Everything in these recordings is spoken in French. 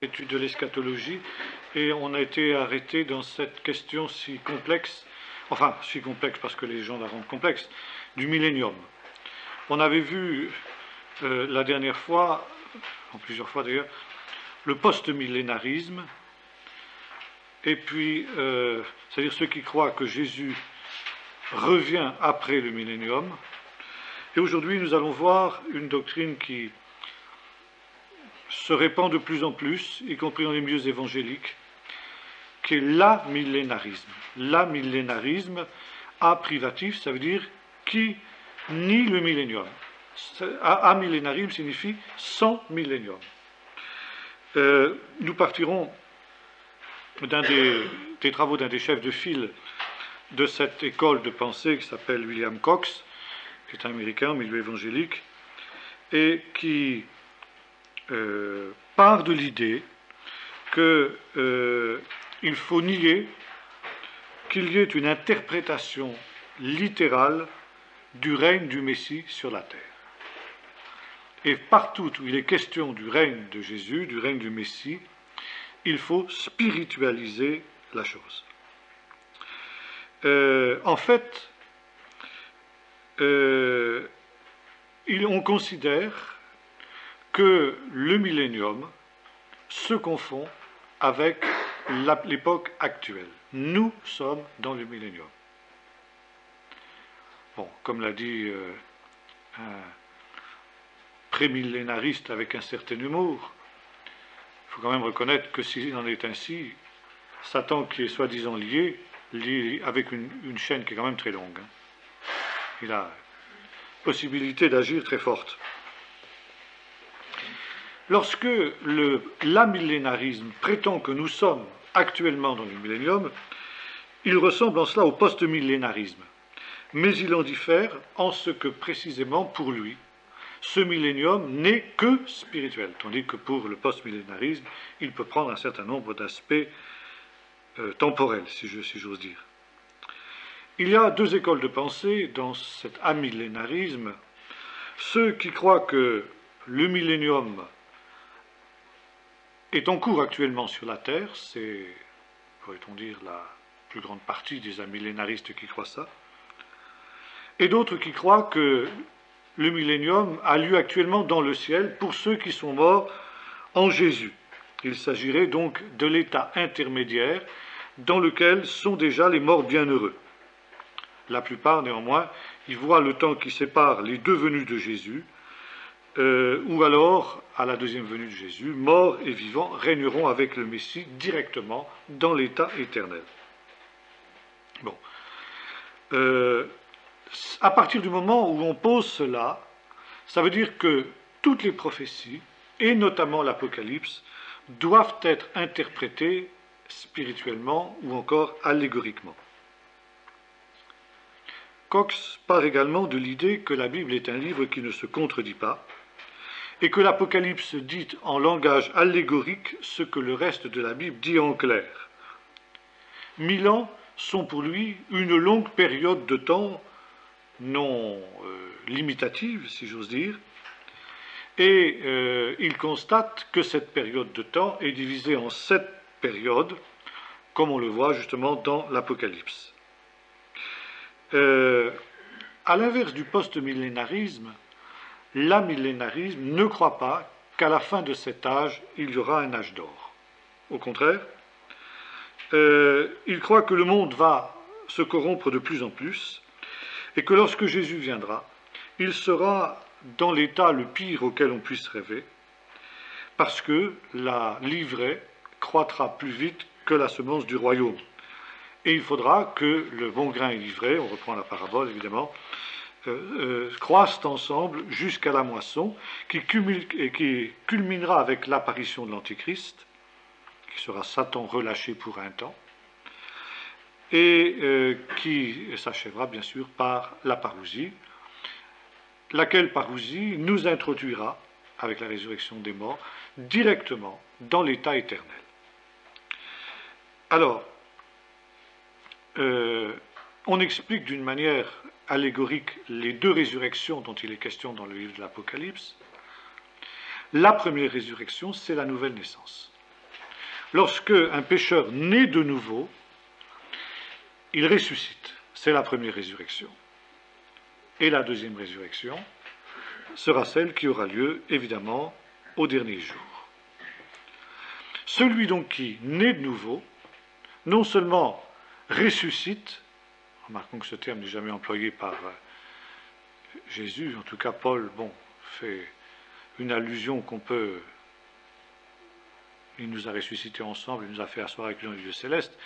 étude de l'eschatologie et on a été arrêté dans cette question si complexe, enfin si complexe parce que les gens la rendent complexe, du millénium. On avait vu la dernière fois, en plusieurs fois d'ailleurs, le post-millénarisme, et puis, c'est-à-dire ceux qui croient que Jésus revient après le millénium. Et aujourd'hui, nous allons voir une doctrine qui se répand de plus en plus, y compris dans les milieux évangéliques, qui est l'amillénarisme. L'amillénarisme, A privatif, ça veut dire qui nie le millénium. Amillénarisme signifie sans millénium. Nous partirons d'un des travaux d'un des chefs de file de cette école de pensée qui s'appelle William Cox, qui est un Américain au milieu évangélique, et qui part de l'idée qu'il faut nier qu'il y ait une interprétation littérale du règne du Messie sur la terre. Et partout où il est question du règne de Jésus, du règne du Messie, il faut spiritualiser la chose. En fait, on considère que le millénium se confond avec l'époque actuelle. Nous sommes dans le millénium. Bon, comme l'a dit un prémillénariste avec un certain humour, il faut quand même reconnaître que s'il en est ainsi, Satan qui est soi-disant lié avec une chaîne qui est quand même très longue. Il a possibilité d'agir très forte. Lorsque l'amillénarisme prétend que nous sommes actuellement dans le millénium, il ressemble en cela au post-millénarisme. Mais il en diffère en ce que précisément pour lui, ce millénium n'est que spirituel, tandis que pour le post-millénarisme, il peut prendre un certain nombre d'aspects temporels, si j'ose dire. Il y a deux écoles de pensée dans cet amillénarisme. Ceux qui croient que le millénium est en cours actuellement sur la Terre, c'est, pourrait-on dire, la plus grande partie des amillénaristes qui croient ça, et d'autres qui croient que le millénium a lieu actuellement dans le ciel pour ceux qui sont morts en Jésus. Il s'agirait donc de l'état intermédiaire dans lequel sont déjà les morts bienheureux. La plupart, néanmoins, y voient le temps qui sépare les deux venues de Jésus, ou alors, à la deuxième venue de Jésus, morts et vivants régneront avec le Messie directement dans l'état éternel. Bon. À partir du moment où on pose cela, ça veut dire que toutes les prophéties, et notamment l'Apocalypse, doivent être interprétées spirituellement ou encore allégoriquement. Cox part également de l'idée que la Bible est un livre qui ne se contredit pas, et que l'Apocalypse dit en langage allégorique ce que le reste de la Bible dit en clair. 1000 ans sont pour lui une longue période de temps non limitative, si j'ose dire, et il constate que cette période de temps est divisée en 7 périodes, comme on le voit justement dans l'Apocalypse. À l'inverse du post-millénarisme, l'amillénarisme ne croit pas qu'à la fin de cet âge, il y aura un âge d'or. Au contraire, il croit que le monde va se corrompre de plus en plus, et que lorsque Jésus viendra, il sera dans l'état le pire auquel on puisse rêver, parce que la livrée croîtra plus vite que la semence du royaume. Et il faudra que le bon grain et l'ivraie, on reprend la parabole évidemment, croissent ensemble jusqu'à la moisson, qui culminera avec l'apparition de l'Antéchrist, qui sera Satan relâché pour un temps, et qui s'achèvera bien sûr par la parousie, laquelle parousie nous introduira, avec la résurrection des morts, directement dans l'état éternel. Alors, on explique d'une manière allégorique les deux résurrections dont il est question dans le livre de l'Apocalypse. La première résurrection, c'est la nouvelle naissance. lorsque un pécheur naît de nouveau, il ressuscite. C'est la première résurrection. Et la deuxième résurrection sera celle qui aura lieu, évidemment, au dernier jour. Celui donc qui naît de nouveau, non seulement ressuscite, remarquons que ce terme n'est jamais employé par Jésus, en tout cas Paul, fait une allusion qu'on peut... Il nous a ressuscités ensemble, il nous a fait asseoir avec lui dans les lieux célestes.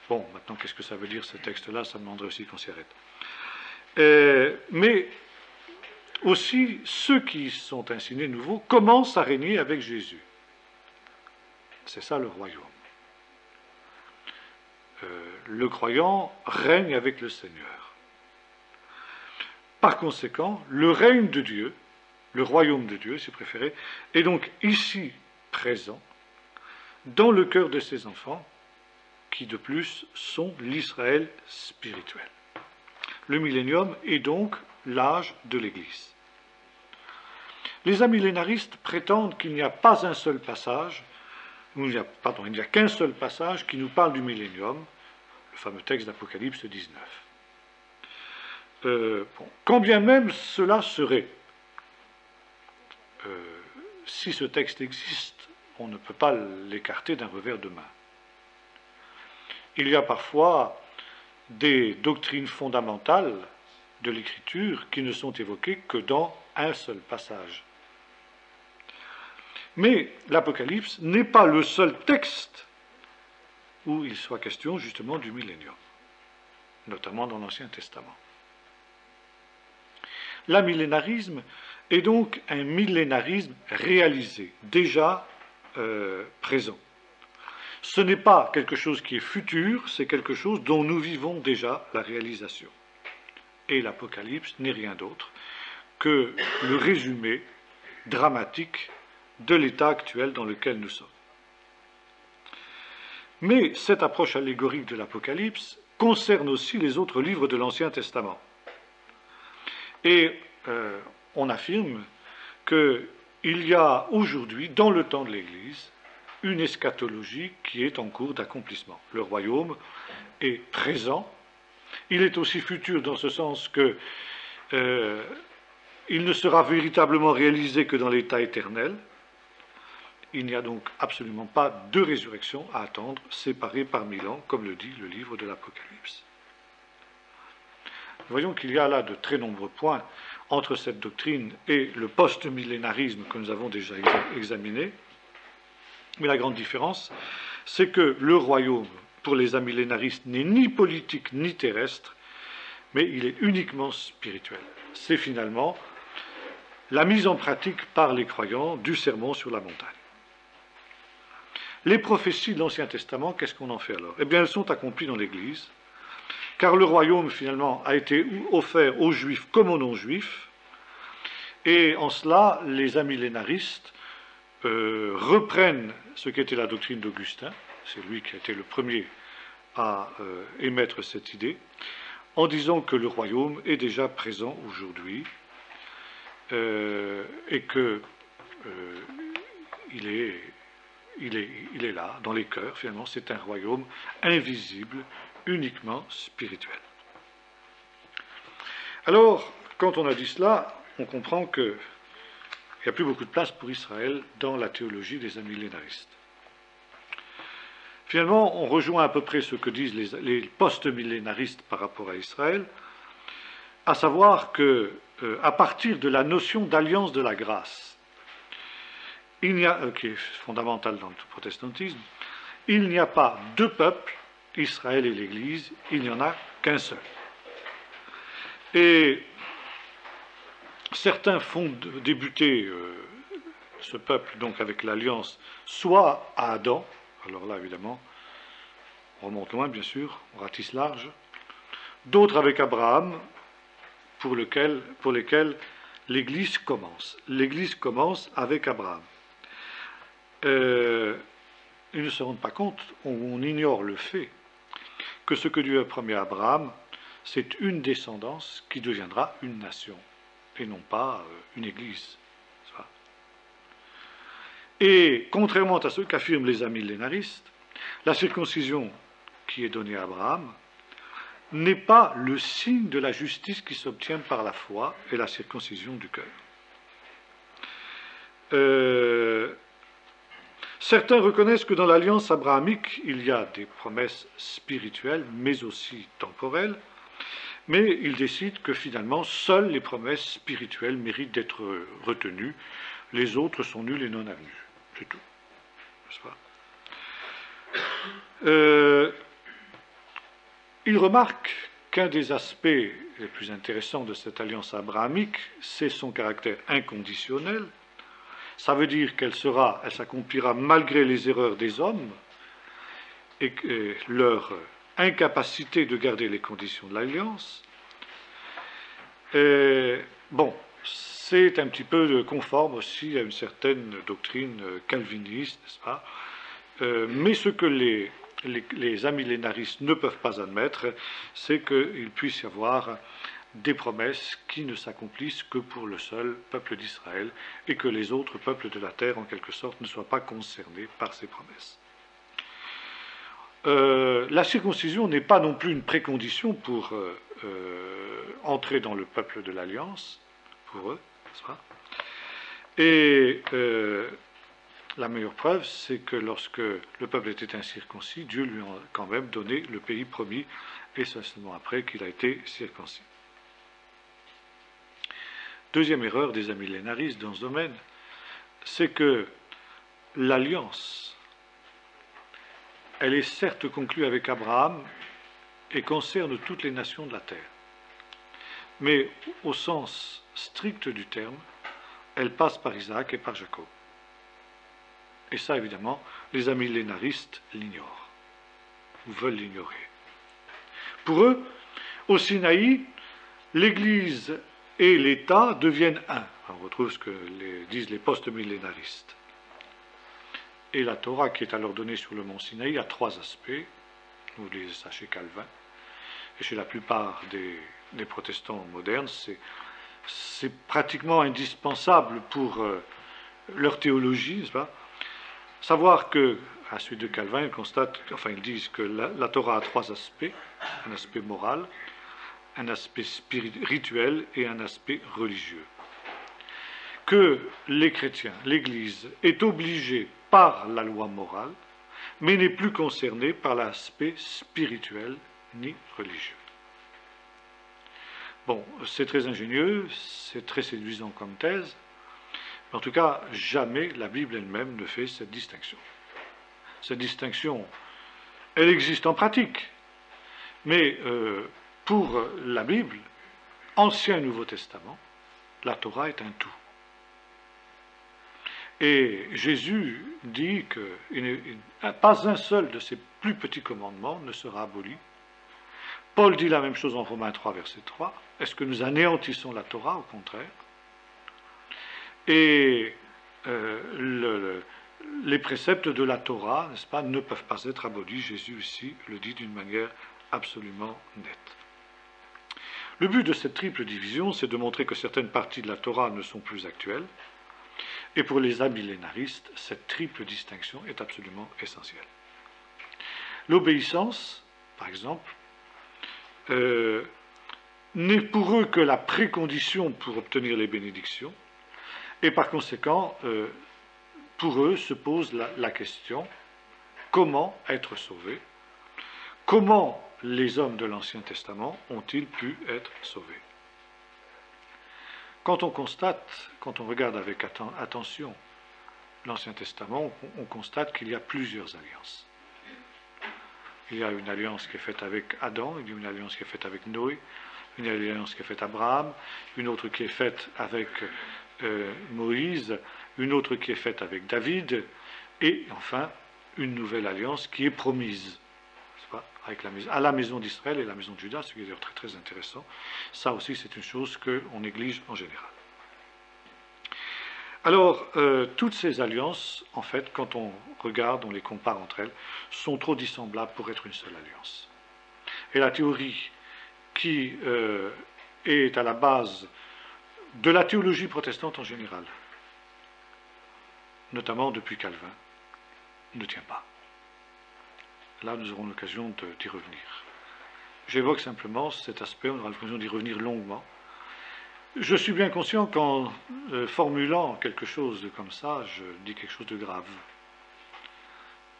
Maintenant, qu'est-ce que ça veut dire ce texte-là? Ça me demanderait aussi qu'on s'y arrête. Mais aussi, ceux qui sont ainsi nés nouveaux commencent à régner avec Jésus. C'est ça le royaume. Le croyant règne avec le Seigneur. Par conséquent, le règne de Dieu, le royaume de Dieu, si vous préférez, est donc ici présent, dans le cœur de ses enfants, qui de plus sont l'Israël spirituel. Le millénium est donc l'âge de l'Église. Les amillénaristes prétendent qu'il n'y a pas un seul passage, il n'y a qu'un seul passage qui nous parle du millénium, le fameux texte d'Apocalypse 19. Quand bien même cela serait, si ce texte existe, on ne peut pas l'écarter d'un revers de main. Il y a parfois des doctrines fondamentales de l'Écriture qui ne sont évoquées que dans un seul passage. Mais l'Apocalypse n'est pas le seul texte où il soit question justement du millénium, notamment dans l'Ancien Testament. L'amillénarisme est donc un millénarisme réalisé, déjà présent. Ce n'est pas quelque chose qui est futur, c'est quelque chose dont nous vivons déjà la réalisation. Et l'Apocalypse n'est rien d'autre que le résumé dramatique de l'état actuel dans lequel nous sommes. Mais cette approche allégorique de l'Apocalypse concerne aussi les autres livres de l'Ancien Testament. Et on affirme qu'il y a aujourd'hui, dans le temps de l'Église, une eschatologie qui est en cours d'accomplissement. Le royaume est présent, il est aussi futur dans ce sens que il ne sera véritablement réalisé que dans l'état éternel. Il n'y a donc absolument pas de résurrection à attendre, séparée par 1000 ans, comme le dit le livre de l'Apocalypse. Nous voyons qu'il y a là de très nombreux points entre cette doctrine et le post-millénarisme que nous avons déjà examiné. Mais la grande différence, c'est que le royaume, pour les amillénaristes, n'est ni politique ni terrestre, mais il est uniquement spirituel. C'est finalement la mise en pratique par les croyants du sermon sur la montagne. Les prophéties de l'Ancien Testament, qu'est-ce qu'on en fait alors? Eh bien, elles sont accomplies dans l'Église, car le royaume, finalement, a été offert aux Juifs comme aux non-Juifs, et en cela, les amillénaristes reprennent ce qu'était la doctrine d'Augustin, c'est lui qui a été le premier à émettre cette idée, en disant que le royaume est déjà présent aujourd'hui, et que il est là, dans les cœurs, finalement, c'est un royaume invisible, uniquement spirituel. Alors, quand on a dit cela, on comprend qu'il n'y a plus beaucoup de place pour Israël dans la théologie des amillénaristes. Finalement, on rejoint à peu près ce que disent les post-millénaristes par rapport à Israël, à savoir que, à partir de la notion d'alliance de la grâce, qui est fondamentale dans le protestantisme, il n'y a pas deux peuples, Israël et l'Église, il n'y en a qu'un seul. Et certains font débuter ce peuple donc avec l'alliance soit à Adam, alors là évidemment on remonte loin bien sûr, on ratisse large, d'autres avec Abraham, pour lesquels l'Église commence. L'Église commence avec Abraham. Ils ne se rendent pas compte, on ignore le fait que ce que Dieu a promis à Abraham, c'est une descendance qui deviendra une nation, et non pas une église. Et contrairement à ce qu'affirment les amillénaristes, la circoncision qui est donnée à Abraham n'est pas le signe de la justice qui s'obtient par la foi et la circoncision du cœur. Certains reconnaissent que dans l'alliance abrahamique, il y a des promesses spirituelles, mais aussi temporelles, mais ils décident que finalement, seules les promesses spirituelles méritent d'être retenues, les autres sont nulles et non avenues. C'est tout. N'est-ce pas ? Il remarque qu'un des aspects les plus intéressants de cette alliance abrahamique, c'est son caractère inconditionnel. Ça veut dire qu'elle s'accomplira malgré les erreurs des hommes et leur incapacité de garder les conditions de l'alliance. Bon, c'est un petit peu conforme aussi à une certaine doctrine calviniste, n'est-ce pas ? Mais ce que les amillénaristes ne peuvent pas admettre, c'est qu'il puisse y avoir des promesses qui ne s'accomplissent que pour le seul peuple d'Israël et que les autres peuples de la terre, en quelque sorte, ne soient pas concernés par ces promesses. La circoncision n'est pas non plus une précondition pour entrer dans le peuple de l'Alliance, pour eux, n'est-ce pas ? Et la meilleure preuve, c'est que lorsque le peuple était incirconcis, Dieu lui a quand même donné le pays promis, et c'est seulement après qu'il a été circoncis. Deuxième erreur des amillénaristes dans ce domaine, c'est que l'alliance, elle est certes conclue avec Abraham et concerne toutes les nations de la terre. Mais au sens strict du terme, elle passe par Isaac et par Jacob. Et ça, évidemment, les amillénaristes l'ignorent, ou veulent l'ignorer. Pour eux, au Sinaï, l'Église et l'État deviennent un. On retrouve ce que disent les post-millénaristes. Et la Torah qui est alors donnée sur le mont Sinaï a trois aspects. Vous lisez ça chez Calvin. Et chez la plupart des protestants modernes, c'est pratiquement indispensable pour leur théologie, n'est-ce pas ? Savoir que, à celui de Calvin, ils disent que la Torah a trois aspects, un aspect moral, un aspect rituel et un aspect religieux. Que les chrétiens, l'Église, est obligée par la loi morale, mais n'est plus concernée par l'aspect spirituel ni religieux. Bon, c'est très ingénieux, c'est très séduisant comme thèse, mais en tout cas, jamais la Bible elle-même ne fait cette distinction. Cette distinction, elle existe en pratique, mais pour la Bible, Ancien et Nouveau Testament, la Torah est un tout. Et Jésus dit que pas un seul de ces plus petits commandements ne sera aboli. Paul dit la même chose en Romains 3, verset 3. Est-ce que nous anéantissons la Torah? Au contraire. Et les préceptes de la Torah, n'est-ce pas, ne peuvent pas être abolis. Jésus ici le dit d'une manière absolument nette. Le but de cette triple division, c'est de montrer que certaines parties de la Torah ne sont plus actuelles. Et pour les amillénaristes, cette triple distinction est absolument essentielle. L'obéissance, par exemple, n'est pour eux que la précondition pour obtenir les bénédictions, et par conséquent, pour eux se pose la question, comment être sauvés? Comment les hommes de l'Ancien Testament ont-ils pu être sauvés? Quand on regarde avec attention l'Ancien Testament, on constate qu'il y a plusieurs alliances. Il y a une alliance qui est faite avec Adam, il y a une alliance qui est faite avec Noé, une alliance qui est faite avec Abraham, une autre qui est faite avec Moïse, une autre qui est faite avec David, et enfin une nouvelle alliance qui est promise à la maison d'Israël et la maison de Juda, ce qui est d'ailleurs très très intéressant. Ça aussi c'est une chose qu'on néglige en général. Alors, toutes ces alliances, en fait, quand on regarde, on les compare entre elles, sont trop dissemblables pour être une seule alliance. Et la théorie qui est à la base de la théologie protestante en général notamment depuis Calvin, ne tient pas. Là, nous aurons l'occasion d'y revenir. J'évoque simplement cet aspect, on aura l'occasion d'y revenir longuement. Je suis bien conscient qu'en formulant quelque chose comme ça, je dis quelque chose de grave.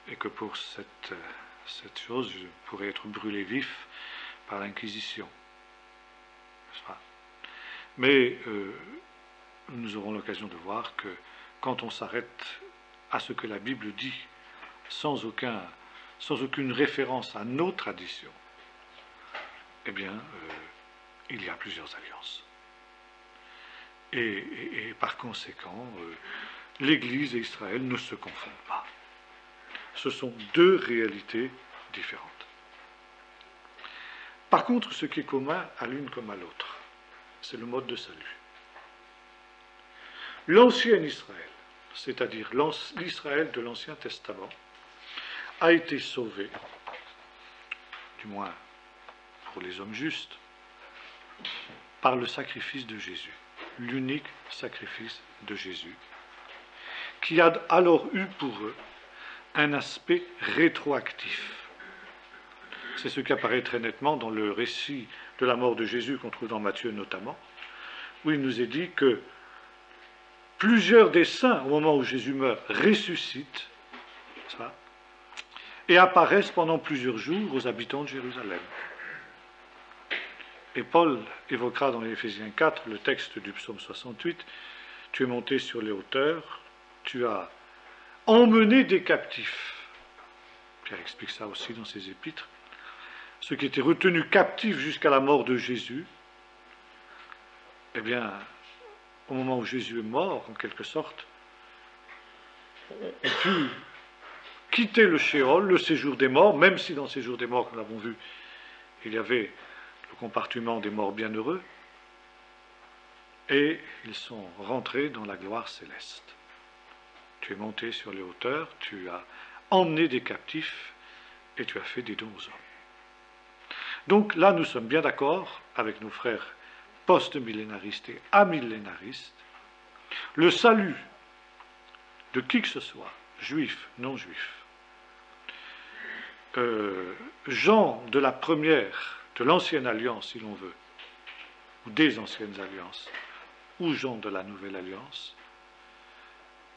Et que pour cette chose, je pourrais être brûlé vif par l'Inquisition. N'est-ce pas? Mais nous aurons l'occasion de voir que quand on s'arrête à ce que la Bible dit, sans aucune référence à nos traditions, eh bien, il y a plusieurs alliances. Et par conséquent, l'Église et Israël ne se confondent pas. Ce sont deux réalités différentes. Par contre, ce qui est commun à l'une comme à l'autre, c'est le mode de salut. L'ancien Israël, c'est-à-dire l'Israël de l'Ancien Testament, a été sauvé, du moins pour les hommes justes, par le sacrifice de Jésus, l'unique sacrifice de Jésus, qui a alors eu pour eux un aspect rétroactif. C'est ce qui apparaît très nettement dans le récit de la mort de Jésus qu'on trouve dans Matthieu notamment, où il nous est dit que plusieurs des saints, au moment où Jésus meurt, ressuscitent et apparaissent pendant plusieurs jours aux habitants de Jérusalem. Et Paul évoquera dans Éphésiens 4 le texte du psaume 68, « Tu es monté sur les hauteurs, tu as emmené des captifs ». Pierre explique ça aussi dans ses épîtres. Ceux qui étaient retenus captifs jusqu'à la mort de Jésus, eh bien, au moment où Jésus est mort, en quelque sorte, ont pu quitter le Shéol, le séjour des morts, même si dans le séjour des morts, comme nous l'avons vu, il y avait le compartiment des morts bienheureux, et ils sont rentrés dans la gloire céleste. Tu es monté sur les hauteurs, tu as emmené des captifs, et tu as fait des dons aux hommes. Donc là, nous sommes bien d'accord avec nos frères post-millénaristes et amillénaristes. Le salut de qui que ce soit, juif, non juif, gens de la première, de l'ancienne alliance, si l'on veut, ou des anciennes alliances, ou gens de la nouvelle alliance,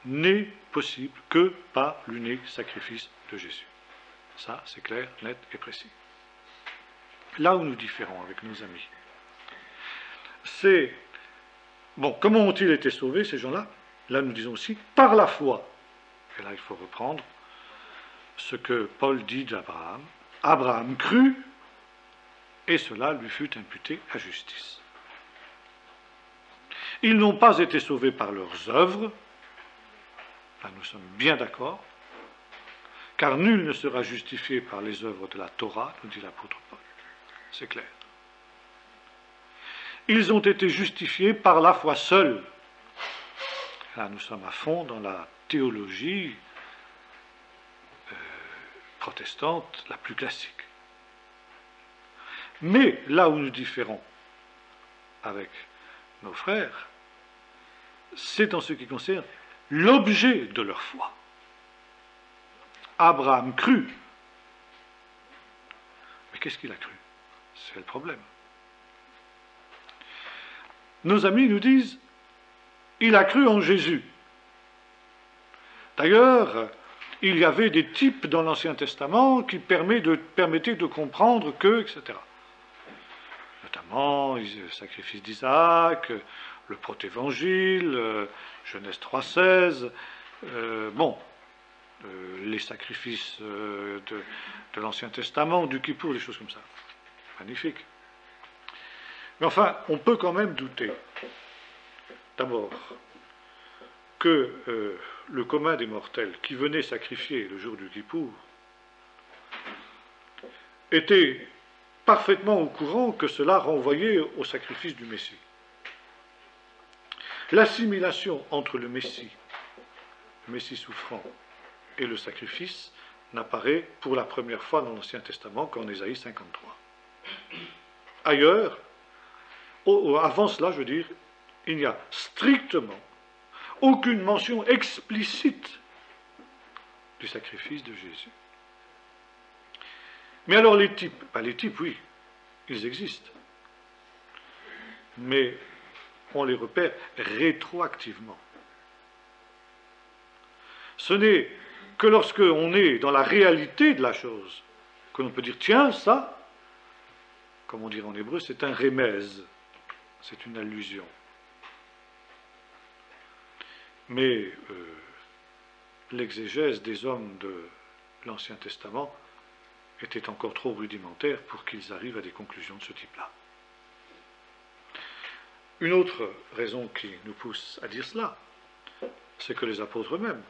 n'est possible que par l'unique sacrifice de Jésus. Ça, c'est clair, net et précis. Là où nous différons avec nos amis, c'est, bon, comment ont-ils été sauvés, ces gens-là? Là, nous disons aussi, par la foi. Et là, il faut reprendre ce que Paul dit d'Abraham. Abraham crut, et cela lui fut imputé à justice. Ils n'ont pas été sauvés par leurs œuvres, là nous sommes bien d'accord, car nul ne sera justifié par les œuvres de la Torah, nous dit l'apôtre Paul. C'est clair. Ils ont été justifiés par la foi seule. Là, nous sommes à fond dans la théologie protestante la plus classique. Mais là où nous différons avec nos frères, c'est en ce qui concerne l'objet de leur foi. Abraham crut. Mais qu'est-ce qu'il a cru? C'est le problème. Nos amis nous disent, il a cru en Jésus. D'ailleurs, il y avait des types dans l'Ancien Testament qui permettaient de comprendre que, etc. Notamment le sacrifice d'Isaac, le protévangile, Genèse 3,16, les sacrifices de l'Ancien Testament, du Kippour, des choses comme ça. Magnifique. Mais enfin, on peut quand même douter, d'abord, que le commun des mortels qui venait sacrifier le jour du Kippour était parfaitement au courant que cela renvoyait au sacrifice du Messie. L'assimilation entre le Messie souffrant, et le sacrifice n'apparaît pour la première fois dans l'Ancien Testament qu'en Ésaïe 53. Ailleurs, avant cela, je veux dire, il n'y a strictement aucune mention explicite du sacrifice de Jésus. Mais alors les types, les types, oui, ils existent. Mais on les repère rétroactivement. Ce n'est que lorsque on est dans la réalité de la chose que l'on peut dire, tiens, ça, comme on dirait en hébreu, c'est un rémèse, c'est une allusion. Mais l'exégèse des hommes de l'Ancien Testament était encore trop rudimentaire pour qu'ils arrivent à des conclusions de ce type-là. Une autre raison qui nous pousse à dire cela, c'est que les apôtres eux-mêmes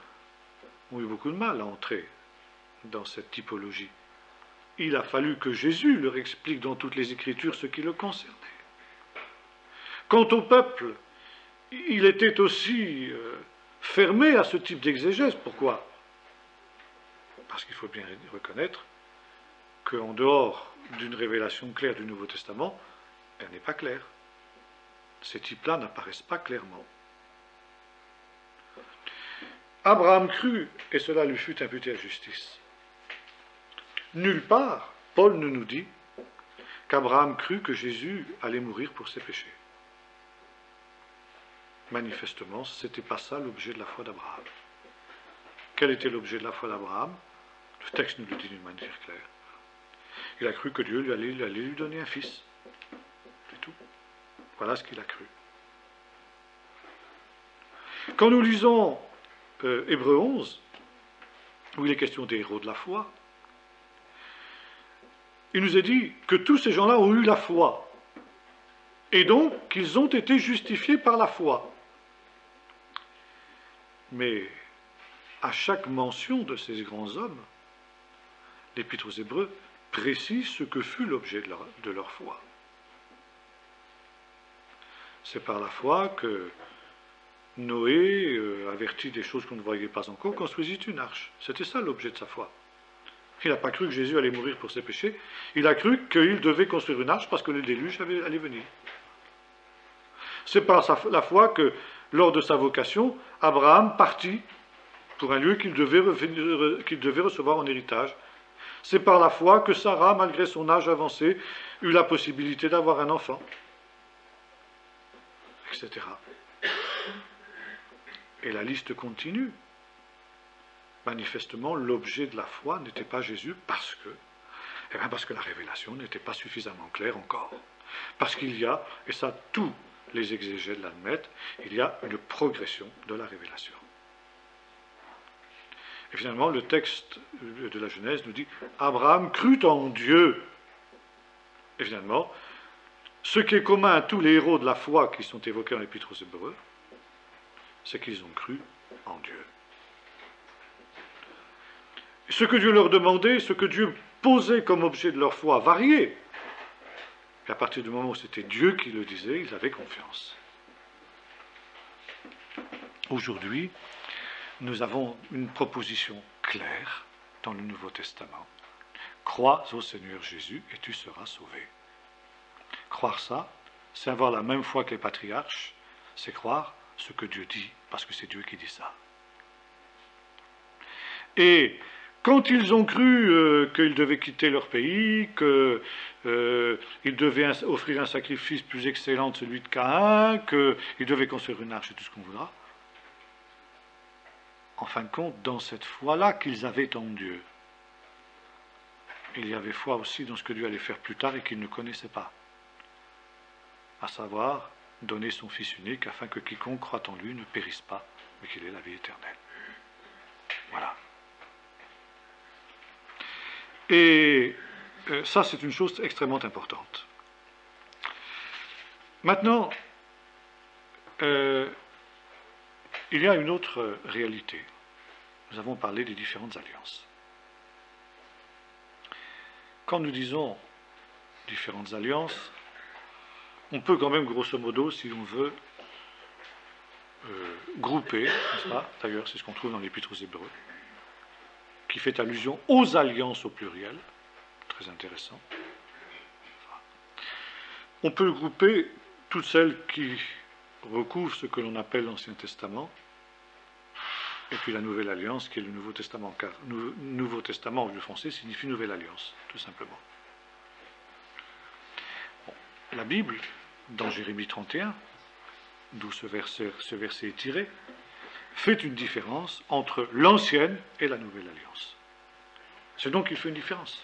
ont eu beaucoup de mal à entrer dans cette typologie. Il a fallu que Jésus leur explique dans toutes les Écritures ce qui le concernait. Quant au peuple, il était aussi fermé à ce type d'exégèse. Pourquoi? Parce qu'il faut bien reconnaître qu'en dehors d'une révélation claire du Nouveau Testament, elle n'est pas claire. Ces types-là n'apparaissent pas clairement. Abraham crut, et cela lui fut imputé à justice. Nulle part, Paul ne nous dit qu'Abraham crut que Jésus allait mourir pour ses péchés. Manifestement, ce n'était pas ça l'objet de la foi d'Abraham. Quel était l'objet de la foi d'Abraham? Le texte nous le dit d'une manière claire. Il a cru que Dieu allait lui donner un fils. C'est tout. Voilà ce qu'il a cru. Quand nous lisons Hébreux 11, où il est question des héros de la foi, il nous est dit que tous ces gens-là ont eu la foi, et donc qu'ils ont été justifiés par la foi. Mais à chaque mention de ces grands hommes, l'Épître aux Hébreux précise ce que fut l'objet de leur foi. C'est par la foi que Noé, averti des choses qu'on ne voyait pas encore, construisit une arche. C'était ça l'objet de sa foi. Il n'a pas cru que Jésus allait mourir pour ses péchés, il a cru qu'il devait construire une arche parce que le déluge allait venir. C'est par la foi que, lors de sa vocation, Abraham partit pour un lieu qu'il devait recevoir en héritage. C'est par la foi que Sarah, malgré son âge avancé, eut la possibilité d'avoir un enfant, etc. Et la liste continue. Manifestement, l'objet de la foi n'était pas Jésus parce que la révélation n'était pas suffisamment claire encore. Parce qu'il y a, et ça tous les exégètes l'admettent, il y a une progression de la révélation. Et finalement, le texte de la Genèse nous dit « Abraham crut en Dieu ». Et finalement, ce qui est commun à tous les héros de la foi qui sont évoqués dans l'Épître aux Hébreux, c'est qu'ils ont cru en Dieu. Ce que Dieu leur demandait, ce que Dieu posait comme objet de leur foi variait. Et à partir du moment où c'était Dieu qui le disait, ils avaient confiance. Aujourd'hui, nous avons une proposition claire dans le Nouveau Testament. Crois au Seigneur Jésus et tu seras sauvé. Croire ça, c'est avoir la même foi que les patriarches, c'est croire ce que Dieu dit, parce que c'est Dieu qui dit ça. Et quand ils ont cru qu'ils devaient quitter leur pays, qu'ils devaient offrir un sacrifice plus excellent que celui de Caïn, qu'ils devaient construire une arche et tout ce qu'on voudra, en fin de compte, dans cette foi-là qu'ils avaient en Dieu, il y avait foi aussi dans ce que Dieu allait faire plus tard et qu'ils ne connaissaient pas, à savoir donner son Fils unique afin que quiconque croit en lui ne périsse pas, mais qu'il ait la vie éternelle. Voilà. Et ça, c'est une chose extrêmement importante. Maintenant, il y a une autre réalité. Nous avons parlé des différentes alliances. Quand nous disons différentes alliances, on peut quand même, grosso modo, si on veut, grouper, n'est-ce pas? D'ailleurs, c'est ce qu'on trouve dans l'Épître aux Hébreux, qui fait allusion aux alliances au pluriel, très intéressant. On peut grouper toutes celles qui recouvrent ce que l'on appelle l'Ancien Testament Et puis la Nouvelle Alliance, qui est le Nouveau Testament, car Nouveau Testament en vieux français signifie Nouvelle Alliance, tout simplement. Bon. La Bible, dans Jérémie 31, d'où ce verset est tiré, fait une différence entre l'ancienne et la Nouvelle Alliance. C'est donc qu'il fait une différence.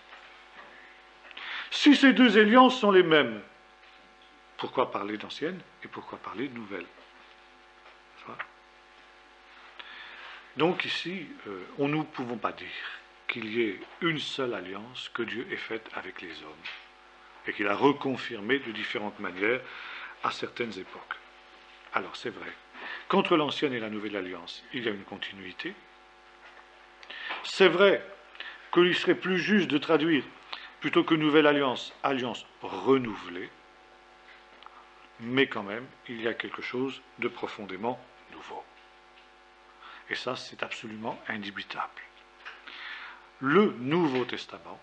Si ces deux alliances sont les mêmes, pourquoi parler d'ancienne et pourquoi parler de nouvelle? Donc ici, nous ne pouvons pas dire qu'il y ait une seule alliance que Dieu ait faite avec les hommes et qu'il a reconfirmée de différentes manières à certaines époques. Alors c'est vrai, qu'entre l'ancienne et la nouvelle alliance, il y a une continuité. C'est vrai qu'il serait plus juste de traduire, plutôt que nouvelle alliance, alliance renouvelée, mais quand même, il y a quelque chose de profondément nouveau. Et ça, c'est absolument indubitable. Le Nouveau Testament,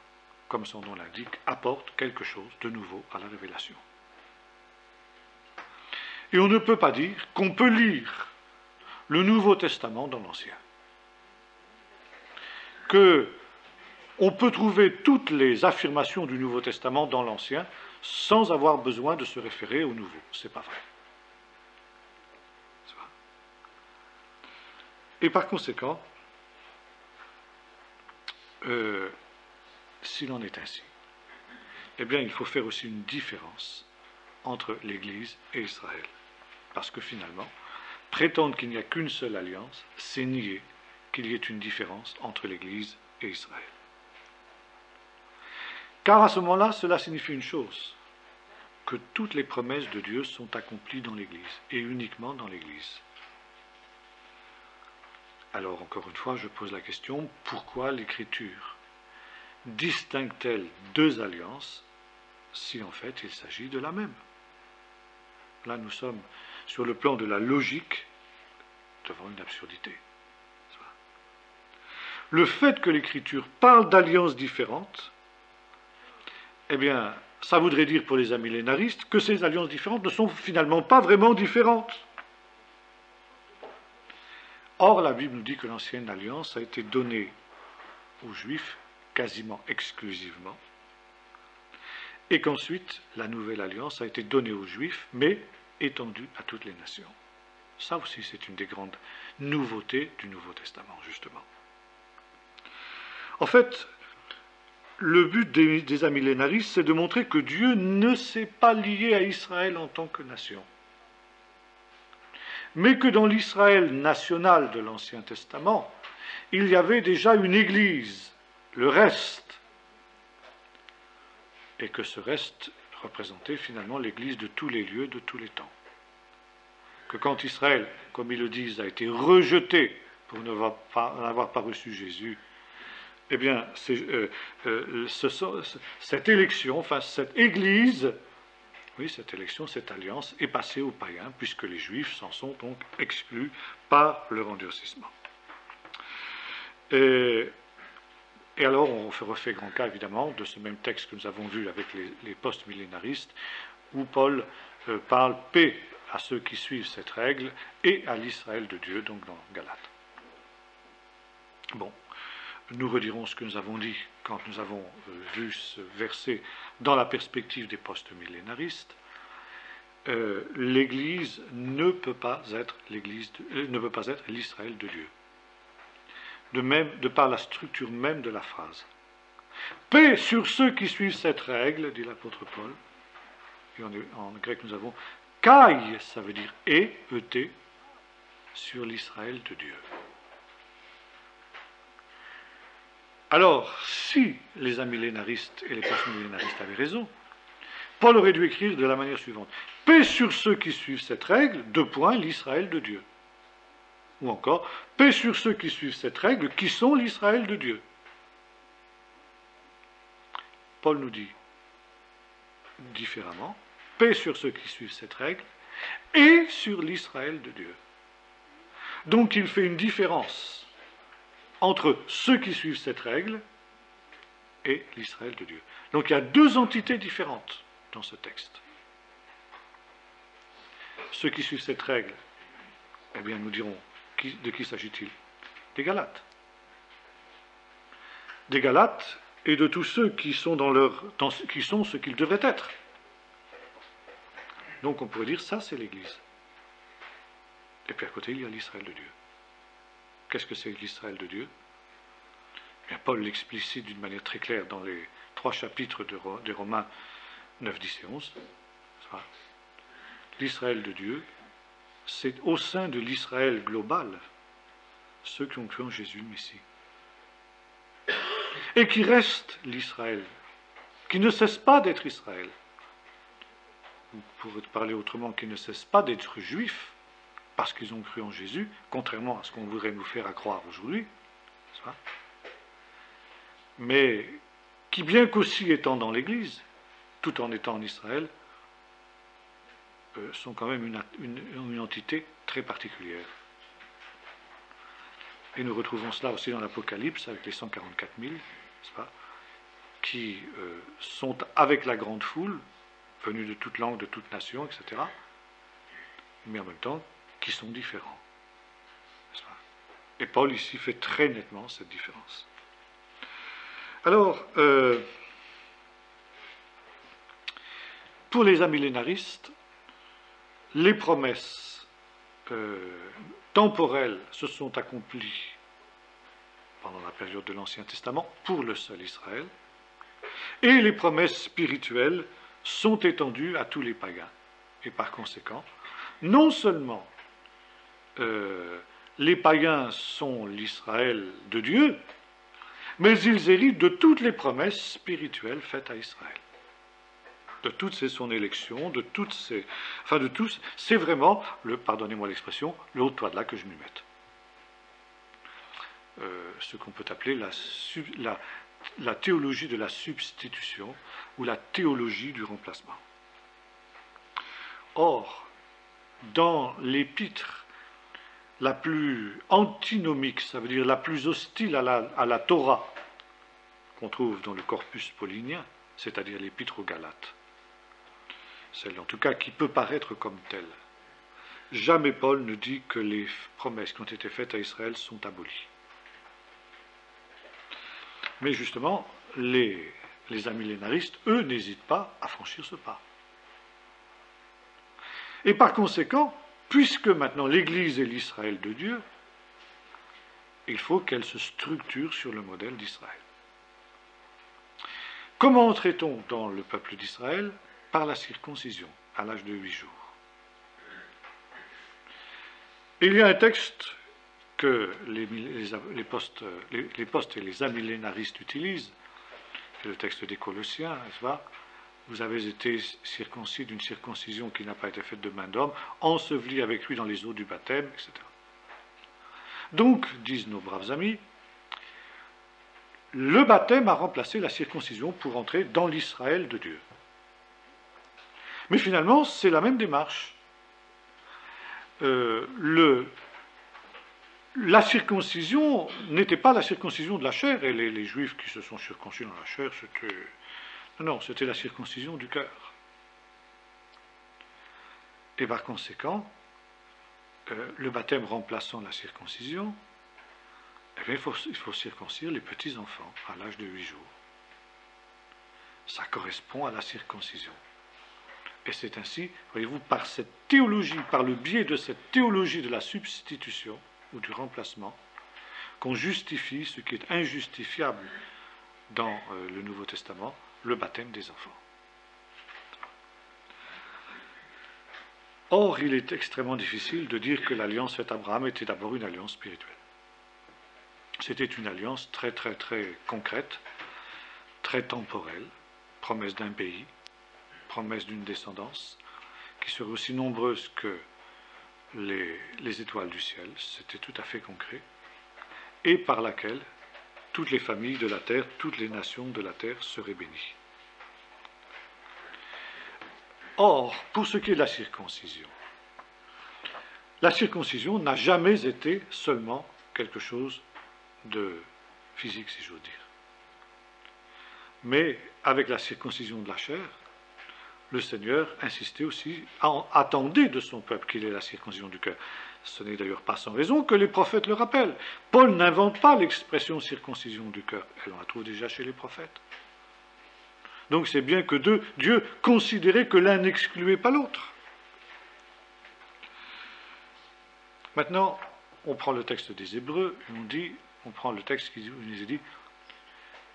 comme son nom l'indique, apporte quelque chose de nouveau à la révélation. Et on ne peut pas dire qu'on peut lire le Nouveau Testament dans l'Ancien. On peut trouver toutes les affirmations du Nouveau Testament dans l'Ancien sans avoir besoin de se référer au Nouveau. C'est pas vrai. Et par conséquent, s'il en est ainsi, eh bien, il faut faire aussi une différence entre l'Église et Israël. Parce que finalement, prétendre qu'il n'y a qu'une seule alliance, c'est nier qu'il y ait une différence entre l'Église et Israël. Car à ce moment-là, cela signifie une chose, que toutes les promesses de Dieu sont accomplies dans l'Église, et uniquement dans l'Église. Alors, encore une fois, je pose la question, pourquoi l'Écriture distingue-t-elle deux alliances si en fait il s'agit de la même? Là, nous sommes sur le plan de la logique devant une absurdité. Le fait que l'Écriture parle d'alliances différentes, eh bien, ça voudrait dire pour les amillénaristes que ces alliances différentes ne sont finalement pas vraiment différentes. Or, la Bible nous dit que l'ancienne alliance a été donnée aux Juifs quasiment exclusivement, et qu'ensuite la nouvelle alliance a été donnée aux Juifs, mais étendue à toutes les nations. Ça aussi, c'est une des grandes nouveautés du Nouveau Testament, justement. En fait, le but des amillénaristes, c'est de montrer que Dieu ne s'est pas lié à Israël en tant que nation, mais que dans l'Israël national de l'Ancien Testament, il y avait déjà une Église, le reste, et que ce reste représentait finalement l'Église de tous les lieux, de tous les temps. Que quand Israël, comme ils le disent, a été rejeté pour n'avoir pas reçu Jésus, eh bien, cette élection, enfin cette Église, oui, cette élection, cette alliance est passée aux païens, puisque les Juifs s'en sont donc exclus par leur endurcissement. Et alors, on refait grand cas, évidemment, de ce même texte que nous avons vu avec les post-millénaristes, où Paul parle paix à ceux qui suivent cette règle et à l'Israël de Dieu, donc dans Galates. Bon, nous redirons ce que nous avons dit quand nous avons vu ce verset dans la perspective des post-millénaristes. L'Église ne peut pas être l'Israël de Dieu. De par la structure même de la phrase. Paix sur ceux qui suivent cette règle, dit l'apôtre Paul. Et en grec, nous avons kai, ça veut dire et, sur l'Israël de Dieu. Alors, si les amillénaristes et les post-millénaristes avaient raison, Paul aurait dû écrire de la manière suivante. Paix sur ceux qui suivent cette règle, l'Israël de Dieu. Ou encore, paix sur ceux qui suivent cette règle, qui sont l'Israël de Dieu. Paul nous dit différemment, paix sur ceux qui suivent cette règle, et sur l'Israël de Dieu. Donc il fait une différence entre ceux qui suivent cette règle et l'Israël de Dieu. Donc il y a deux entités différentes dans ce texte. Ceux qui suivent cette règle, eh bien nous dirons, de qui s'agit-il? des Galates. Des Galates et de tous ceux qui sont, qui sont ce qu'ils devraient être. Donc on pourrait dire ça c'est l'Église. Et puis à côté il y a l'Israël de Dieu. Qu'est-ce que c'est l'Israël de Dieu? Bien, Paul l'explicite d'une manière très claire dans les 3 chapitres de Romains 9, 10 et 11. L'Israël de Dieu, c'est au sein de l'Israël global ceux qui ont cru en Jésus le Messie. Et qui reste l'Israël, qui ne cesse pas d'être Israël. Vous pourrez parler autrement, qui ne cesse pas d'être juifs, parce qu'ils ont cru en Jésus, contrairement à ce qu'on voudrait nous faire croire aujourd'hui. Mais qui, bien qu'aussi étant dans l'Église, tout en étant en Israël, sont quand même une entité très particulière. Et nous retrouvons cela aussi dans l'Apocalypse, avec les 144 000, n'est-ce pas, qui sont avec la grande foule, venus de toute langue, de toute nation, etc., mais en même temps, qui sont différents. N'est-ce pas? Et Paul ici fait très nettement cette différence. Alors, pour les amillénaristes, les promesses temporelles se sont accomplies pendant la période de l'Ancien Testament pour le seul Israël, et les promesses spirituelles sont étendues à tous les païens. Et par conséquent, non seulement les païens sont l'Israël de Dieu, mais ils héritent de toutes les promesses spirituelles faites à Israël. De toutes son élection, de toutes ces... Enfin, de tous... C'est vraiment, pardonnez-moi l'expression, le haut de toit de là que je m'y mette. Ce qu'on peut appeler la théologie de la substitution ou la théologie du remplacement. Or, dans l'épître la plus antinomique, ça veut dire la plus hostile à la Torah, qu'on trouve dans le corpus paulinien, c'est-à-dire l'épître aux Galates, celle en tout cas qui peut paraître comme telle, jamais Paul ne dit que les promesses qui ont été faites à Israël sont abolies. Mais justement, les amillénaristes, eux, n'hésitent pas à franchir ce pas. Et par conséquent, puisque maintenant l'Église est l'Israël de Dieu, il faut qu'elle se structure sur le modèle d'Israël. Comment entrait-on dans le peuple d'Israël? Par la circoncision, à l'âge de 8 jours. Et il y a un texte que les postes et les amillénaristes utilisent, c'est le texte des Colossiens, n'est-ce pas? Vous avez été circoncis d'une circoncision qui n'a pas été faite de main d'homme, enseveli avec lui dans les eaux du baptême, etc. Donc, disent nos braves amis, le baptême a remplacé la circoncision pour entrer dans l'Israël de Dieu. Mais finalement, c'est la même démarche. La circoncision n'était pas la circoncision de la chair, et les Juifs qui se sont circoncis dans la chair, c'était... Non, c'était la circoncision du cœur. Et par conséquent, le baptême remplaçant la circoncision, eh bien, il faut circoncire les petits-enfants à l'âge de 8 jours. Ça correspond à la circoncision. Et c'est ainsi, voyez-vous, par cette théologie, par le biais de cette théologie de la substitution ou du remplacement, qu'on justifie ce qui est injustifiable dans le Nouveau Testament, le baptême des enfants. Or, il est extrêmement difficile de dire que l'alliance faite à Abraham était d'abord une alliance spirituelle. C'était une alliance très, très, très concrète, très temporelle, promesse d'un pays, promesse d'une descendance, qui serait aussi nombreuse que les étoiles du ciel, c'était tout à fait concret, et par laquelle toutes les familles de la terre, toutes les nations de la terre seraient bénies. Or, pour ce qui est de la circoncision n'a jamais été seulement quelque chose de physique, si j'ose dire. Mais avec la circoncision de la chair, le Seigneur insistait aussi, attendait de son peuple qu'il ait la circoncision du cœur. Ce n'est d'ailleurs pas sans raison que les prophètes le rappellent. Paul n'invente pas l'expression circoncision du cœur, elle en la trouve déjà chez les prophètes. Donc c'est bien que Dieu considérait que l'un n'excluait pas l'autre. Maintenant, on prend le texte des Hébreux et on prend le texte qui nous dit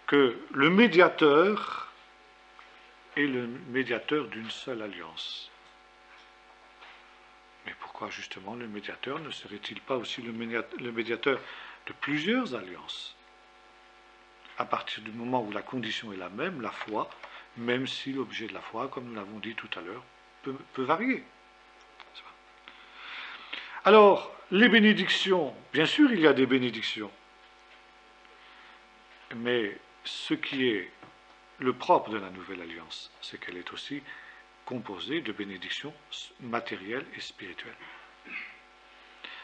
que le médiateur est le médiateur d'une seule alliance. Mais pourquoi justement le médiateur ne serait-il pas aussi le médiateur de plusieurs alliances? À partir du moment où la condition est la même, la foi, même si l'objet de la foi, comme nous l'avons dit tout à l'heure, peut varier. Alors, les bénédictions, bien sûr il y a des bénédictions, mais ce qui est le propre de la nouvelle alliance, c'est qu'elle est aussi composée de bénédictions matérielles et spirituelles.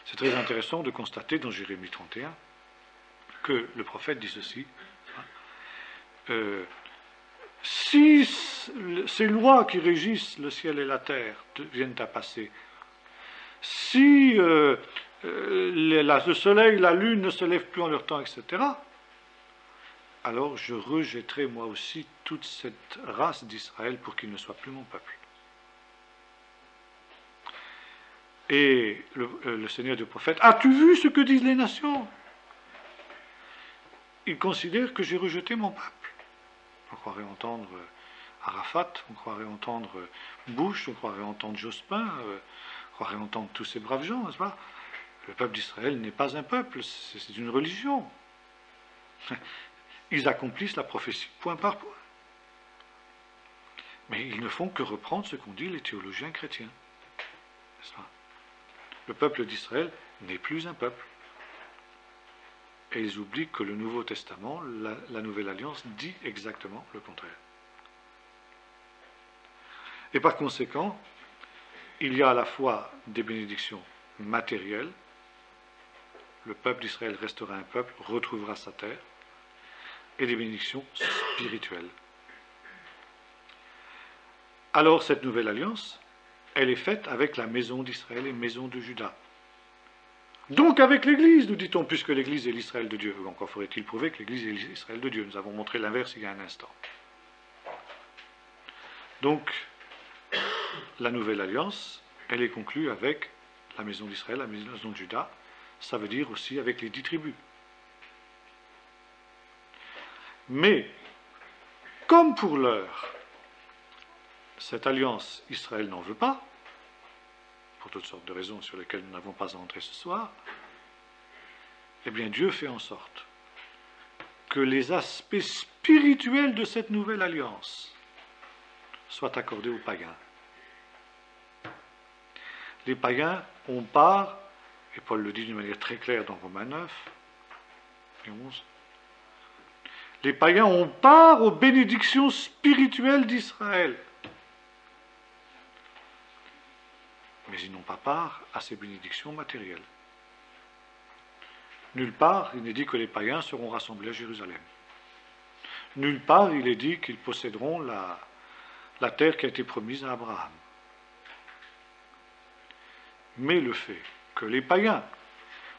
C'est très intéressant de constater dans Jérémie 31 que le prophète dit ceci. Si ces lois qui régissent le ciel et la terre viennent à passer, si le soleil, la lune ne se lèvent plus en leur temps, etc., alors je rejetterai moi aussi toute cette race d'Israël pour qu'il ne soit plus mon peuple. Et le Seigneur du prophète, as-tu vu ce que disent les nations? Ils considèrent que j'ai rejeté mon peuple. On croirait entendre Arafat, on croirait entendre Bush, on croirait entendre Jospin, on croirait entendre tous ces braves gens, n'est-ce pas? Le peuple d'Israël n'est pas un peuple, c'est une religion. Ils accomplissent la prophétie point par point. Mais ils ne font que reprendre ce qu'ont dit les théologiens chrétiens. N'est-ce pas? Le peuple d'Israël n'est plus un peuple. Et ils oublient que le Nouveau Testament, la Nouvelle Alliance, dit exactement le contraire. Et par conséquent, il y a à la fois des bénédictions matérielles, le peuple d'Israël restera un peuple, retrouvera sa terre, et des bénédictions spirituelles. Alors cette nouvelle alliance, elle est faite avec la maison d'Israël et la maison de Juda. Donc avec l'Église, nous dit-on, puisque l'Église est l'Israël de Dieu. Encore faudrait-il prouver que l'Église est l'Israël de Dieu. Nous avons montré l'inverse il y a un instant. Donc, la nouvelle alliance, elle est conclue avec la maison d'Israël, la maison de Juda. Ça veut dire aussi avec les 10 tribus. Mais, comme pour l'heure, cette alliance, Israël n'en veut pas, pour toutes sortes de raisons sur lesquelles nous n'avons pas à entrer ce soir, eh bien Dieu fait en sorte que les aspects spirituels de cette nouvelle alliance soient accordés aux païens. Les païens ont part, et Paul le dit d'une manière très claire dans Romains 9 et 11, les païens ont part aux bénédictions spirituelles d'Israël. Mais ils n'ont pas part à ces bénédictions matérielles. Nulle part, il n'est dit que les païens seront rassemblés à Jérusalem. Nulle part, il est dit qu'ils posséderont la terre qui a été promise à Abraham. Mais le fait que les païens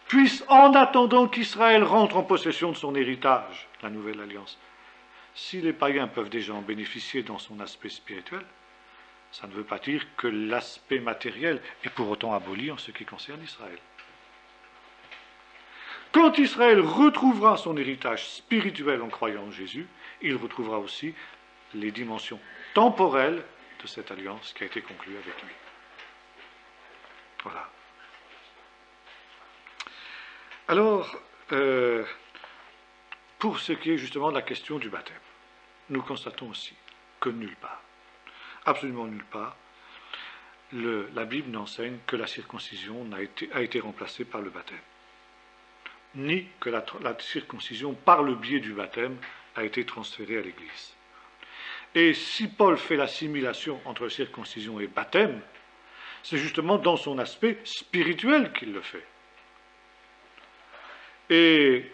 puissent, en attendant qu'Israël rentre en possession de son héritage, la nouvelle alliance, si les païens peuvent déjà en bénéficier dans son aspect spirituel, ça ne veut pas dire que l'aspect matériel est pour autant aboli en ce qui concerne Israël. Quand Israël retrouvera son héritage spirituel en croyant en Jésus, il retrouvera aussi les dimensions temporelles de cette alliance qui a été conclue avec lui. Voilà. Alors, pour ce qui est justement de la question du baptême, nous constatons aussi que nulle part, absolument nulle part, la Bible n'enseigne que la circoncision a été remplacée par le baptême, ni que la circoncision, par le biais du baptême, a été transférée à l'Église. Et si Paul fait l'assimilation entre circoncision et baptême, c'est justement dans son aspect spirituel qu'il le fait. Et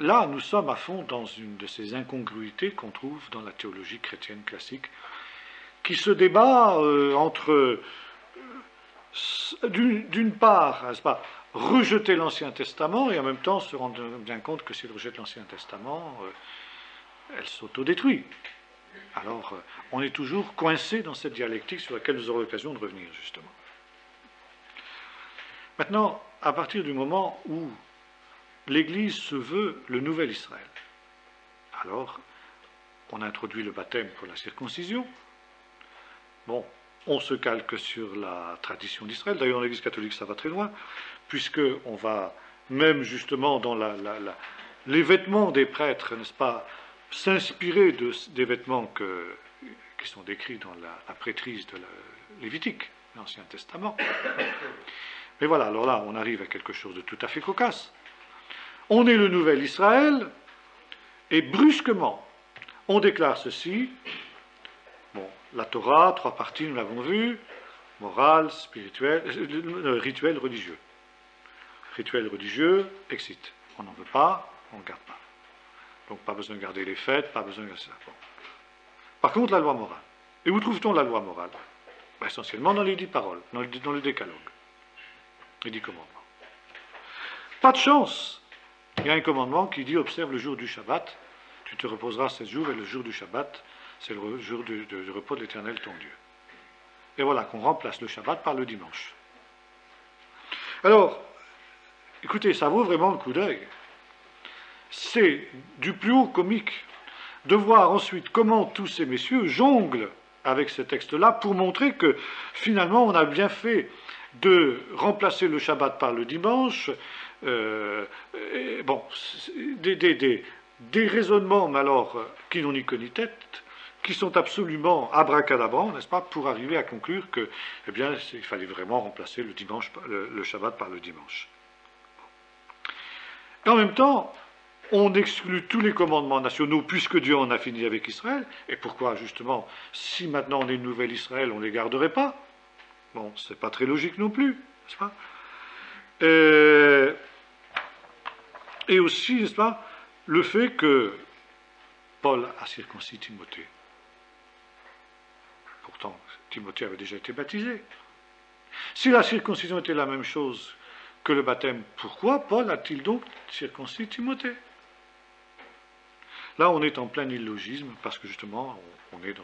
là, nous sommes à fond dans une de ces incongruités qu'on trouve dans la théologie chrétienne classique, qui se débat entre d'une part, n'est-ce pas, rejeter l'Ancien Testament et en même temps se rendre bien compte que s'il rejette l'Ancien Testament, elle s'autodétruit. Alors, on est toujours coincé dans cette dialectique sur laquelle nous aurons l'occasion de revenir, justement. Maintenant, à partir du moment où l'Église se veut le nouvel Israël, alors, on a introduit le baptême pour la circoncision. Bon, on se calque sur la tradition d'Israël. D'ailleurs, dans l'Église catholique, ça va très loin, puisqu'on va même justement dans les vêtements des prêtres, n'est-ce pas, s'inspirer des vêtements qui sont décrits dans la prêtrise de Lévitique, l'Ancien Testament. Mais voilà, alors là, on arrive à quelque chose de tout à fait cocasse. On est le nouvel Israël, et brusquement, on déclare ceci. Bon, la Torah, 3 parties, nous l'avons vu, morale, spirituelle, rituel, religieux. Rituel religieux, excite. On n'en veut pas, on ne garde pas. Donc pas besoin de garder les fêtes, pas besoin de ça. Bon. Par contre, la loi morale. Et où trouve-t-on la loi morale? Essentiellement dans les 10 paroles, dans le décalogue. Les 10 commandements. Pas de chance. Il y a un commandement qui dit observe le jour du Shabbat, tu te reposeras 7 jours et le jour du Shabbat, c'est le jour du repos de l'Éternel ton Dieu. Et voilà qu'on remplace le Shabbat par le dimanche. Alors, écoutez, ça vaut vraiment le coup d'œil. C'est du plus haut comique de voir ensuite comment tous ces messieurs jonglent avec ces textes-là pour montrer que finalement on a bien fait de remplacer le Shabbat par le dimanche. Bon, des raisonnements, mais alors, qui n'ont ni queue ni tête, qui sont absolument abracadabrants, n'est-ce pas, pour arriver à conclure que, eh bien, il fallait vraiment remplacer le Shabbat par le dimanche. Et en même temps, on exclut tous les commandements nationaux puisque Dieu en a fini avec Israël. Et pourquoi, justement, si maintenant on est une nouvelle Israël, on ne les garderait pas? Bon, c'est pas très logique non plus, n'est-ce pas? Et aussi, n'est-ce pas, le fait que Paul a circoncis Timothée. Pourtant, Timothée avait déjà été baptisé. Si la circoncision était la même chose que le baptême, pourquoi Paul a-t-il donc circoncis Timothée? Là, on est en plein illogisme, parce que justement, on est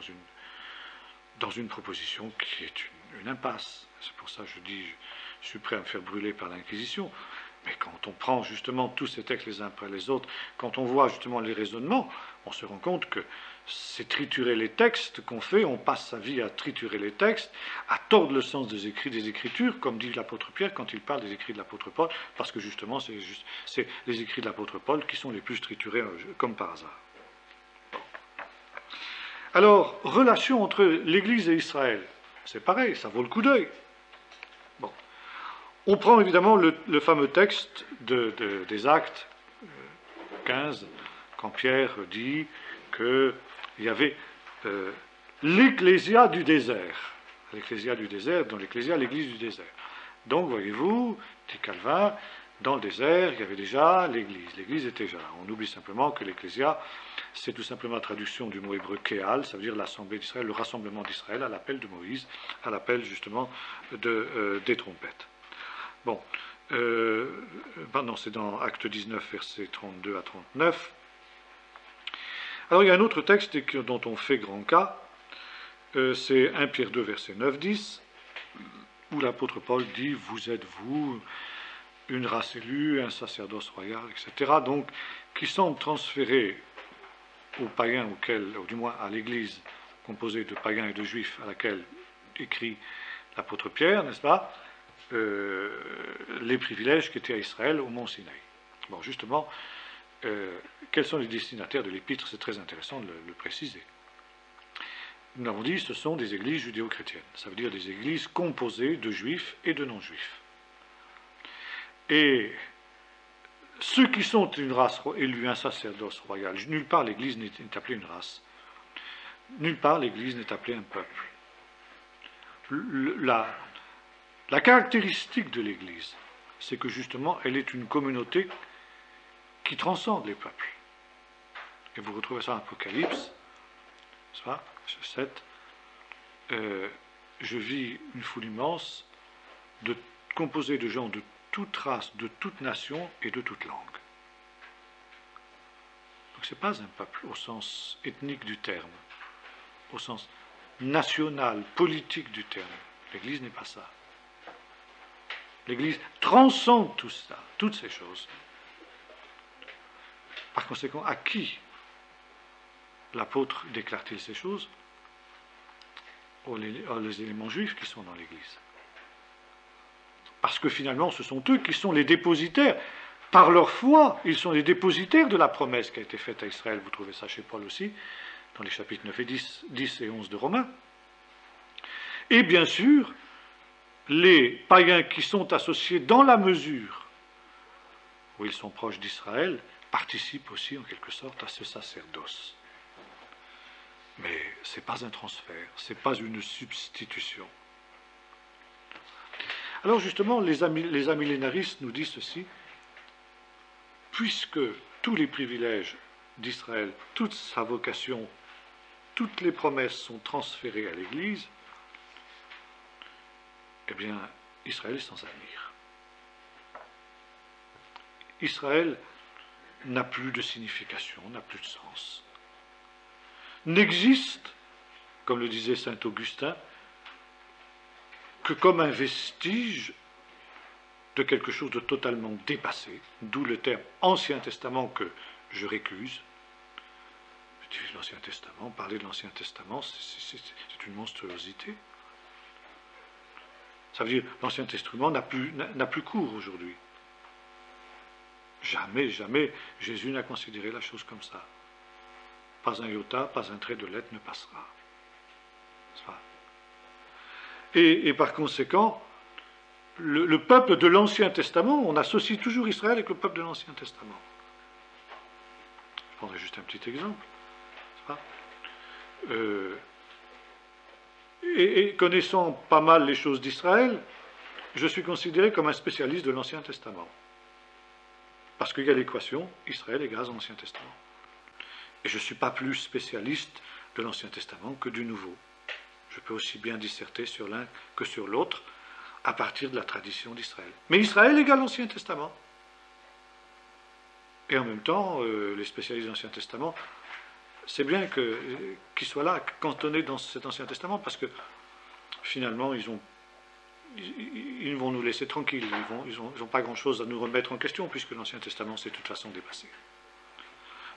dans une proposition qui est une impasse. C'est pour ça que je dis, je suis prêt à me faire brûler par l'Inquisition. Mais quand on prend justement tous ces textes les uns après les autres, quand on voit justement les raisonnements, on se rend compte que c'est triturer les textes qu'on fait, on passe sa vie à triturer les textes, à tordre le sens des Écritures, comme dit l'apôtre Pierre quand il parle des écrits de l'apôtre Paul, parce que justement c'est les écrits de l'apôtre Paul qui sont les plus triturés comme par hasard. Alors, relation entre l'Église et Israël, c'est pareil, ça vaut le coup d'œil. Bon. On prend évidemment le fameux texte des Actes 15, quand Pierre dit qu'il y avait l'Ecclésia du désert. L'Ecclésia du désert, dans l'Ecclésia, l'Église du désert. Donc, voyez-vous, dit Calvin, dans le désert, il y avait déjà l'Église. L'Église était déjà là. On oublie simplement que l'Ecclésia, c'est tout simplement la traduction du mot hébreu Kéal, ça veut dire l'Assemblée d'Israël, le rassemblement d'Israël à l'appel de Moïse, à l'appel justement des trompettes. Bon, non, c'est dans Acte 19, versets 32 à 39. Alors il y a un autre texte dont on fait grand cas, c'est 1 Pierre 2, verset 9-10, où l'apôtre Paul dit « Vous êtes vous, une race élue, un sacerdoce royal, etc. » Donc, qui semble transférer aux païens, ou du moins à l'Église composée de païens et de juifs à laquelle écrit l'apôtre Pierre, n'est-ce pas, les privilèges qui étaient à Israël au mont Sinaï. Bon, justement, quels sont les destinataires de l'épître? C'est très intéressant de le préciser. Nous l'avons dit, ce sont des églises judéo-chrétiennes. Ça veut dire des églises composées de juifs et de non-juifs. Et ceux qui sont une race élue, un sacerdoce royal, nulle part l'Église n'est appelée une race. Nulle part l'Église n'est appelée un peuple. La caractéristique de l'Église, c'est que justement, elle est une communauté qui transcende les peuples. Et vous retrouvez ça en Apocalypse, c'est ça, 7. Je vis une foule immense composé de gens de toute race, de toute nation et de toute langue. Donc ce n'est pas un peuple au sens ethnique du terme, au sens national, politique du terme. L'Église n'est pas ça. L'Église transcende tout ça, toutes ces choses. Par conséquent, à qui l'apôtre déclare-t-il ces choses? Aux éléments juifs qui sont dans l'Église. Parce que finalement, ce sont eux qui sont les dépositaires. Par leur foi, ils sont les dépositaires de la promesse qui a été faite à Israël. Vous trouvez ça chez Paul aussi, dans les chapitres 9 et 10 et 11 de Romains. Et bien sûr, les païens qui sont associés dans la mesure où ils sont proches d'Israël participent aussi en quelque sorte à ce sacerdoce. Mais ce n'est pas un transfert, ce n'est pas une substitution. Alors justement, les amillénaristes nous disent ceci: puisque tous les privilèges d'Israël, toute sa vocation, toutes les promesses sont transférées à l'Église, eh bien, Israël est sans avenir. Israël n'a plus de signification, n'a plus de sens. N'existe, comme le disait saint Augustin, que comme un vestige de quelque chose de totalement dépassé, d'où le terme Ancien Testament que je récuse. Je dis l'Ancien Testament, parler de l'Ancien Testament, c'est une monstruosité. Ça veut dire que l'Ancien Testament n'a plus cours aujourd'hui. Jamais, jamais Jésus n'a considéré la chose comme ça. Pas un iota, pas un trait de lettre ne passera. Et par conséquent, le peuple de l'Ancien Testament, on associe toujours Israël avec le peuple de l'Ancien Testament. Je prendrai juste un petit exemple. Et connaissant pas mal les choses d'Israël, je suis considéré comme un spécialiste de l'Ancien Testament. Parce qu'il y a l'équation Israël égale l'Ancien Testament. Et je ne suis pas plus spécialiste de l'Ancien Testament que du Nouveau. Je peux aussi bien disserter sur l'un que sur l'autre à partir de la tradition d'Israël. Mais Israël égale l'Ancien Testament. Et en même temps, les spécialistes de l'Ancien Testament, c'est bien qu'ils soient là, cantonnés dans cet Ancien Testament, parce que finalement, ils vont nous laisser tranquilles. Ils n'ont pas grand-chose à nous remettre en question, puisque l'Ancien Testament, c'est de toute façon dépassé.